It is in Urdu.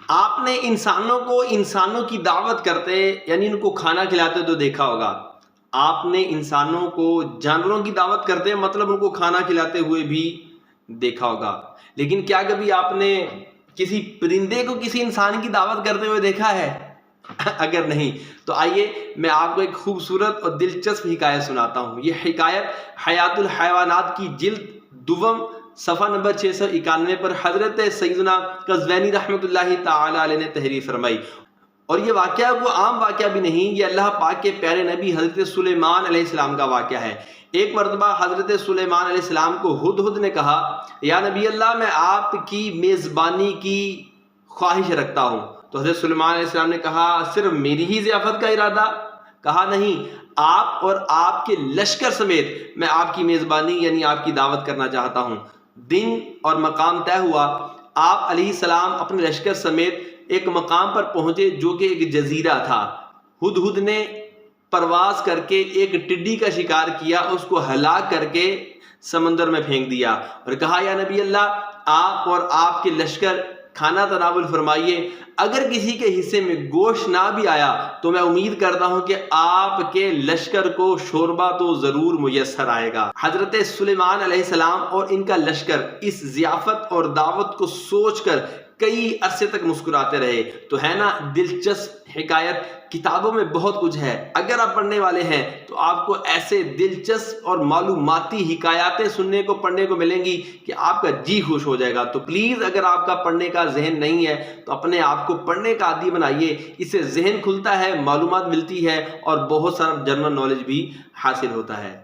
آپ نے انسانوں کو انسانوں کی دعوت کرتے یعنی ان کو کھانا کھلاتے تو دیکھا ہوگا. آپ نے انسانوں کو جانوروں کی دعوت کرتے مطلب ان کو کھانا کھلاتے ہوئے بھی دیکھا ہوگا. لیکن کیا کبھی آپ نے کسی پرندے کو کسی انسان کی دعوت کرتے ہوئے دیکھا ہے؟ اگر نہیں تو آئیے میں آپ کو ایک خوبصورت اور دلچسپ حکایت سناتا ہوں. یہ حکایت حیات الحیوانات کی جلد دوم صفحہ نمبر 691 پر حضرت سیدنا قزوینی رحمۃ اللہ تعالی علیہ نے تحریر فرمائی. اور یہ واقعہ وہ عام واقعہ بھی نہیں، یہ اللہ پاک کے پیارے نبی حضرت سلیمان علیہ السلام کا واقعہ ہے. ایک مرتبہ حضرت سلیمان علیہ السلام کو ہدہد نے کہا، یا نبی اللہ میں آپ کی میزبانی کی خواہش رکھتا ہوں. تو حضرت سلیمان علیہ السلام نے کہا، صرف میری ہی ضیافت کا ارادہ؟ کہا نہیں، آپ اور آپ کے لشکر سمیت میں آپ کی میزبانی یعنی آپ کی دعوت کرنا چاہتا ہوں. دن اور مقام طے ہوا. آپ علیہ السلام اپنے لشکر سمیت ایک مقام پر پہنچے جو کہ ایک جزیرہ تھا. ہدہد نے پرواز کر کے ایک ٹڈی کا شکار کیا، اس کو ہلاک کر کے سمندر میں پھینک دیا اور کہا، یا نبی اللہ آپ اور آپ کے لشکر کھانا تناول فرمائیے. اگر کسی کے حصے میں گوشت نہ بھی آیا تو میں امید کرتا ہوں کہ آپ کے لشکر کو شوربہ تو ضرور میسر آئے گا. حضرت سلیمان علیہ السلام اور ان کا لشکر اس ضیافت اور دعوت کو سوچ کر کئی عرصے تک مسکراتے رہے. تو ہے نا دلچسپ حکایت. کتابوں میں بہت کچھ ہے، اگر آپ پڑھنے والے ہیں تو آپ کو ایسے دلچسپ اور معلوماتی حکایاتیں سننے کو پڑھنے کو ملیں گی کہ آپ کا جی خوش ہو جائے گا. تو پلیز اگر آپ کا پڑھنے کا ذہن نہیں ہے تو اپنے آپ کو پڑھنے کا عادی بنائیے. اس سے ذہن کھلتا ہے، معلومات ملتی ہے اور بہت سارا جنرل نالج بھی حاصل ہوتا ہے.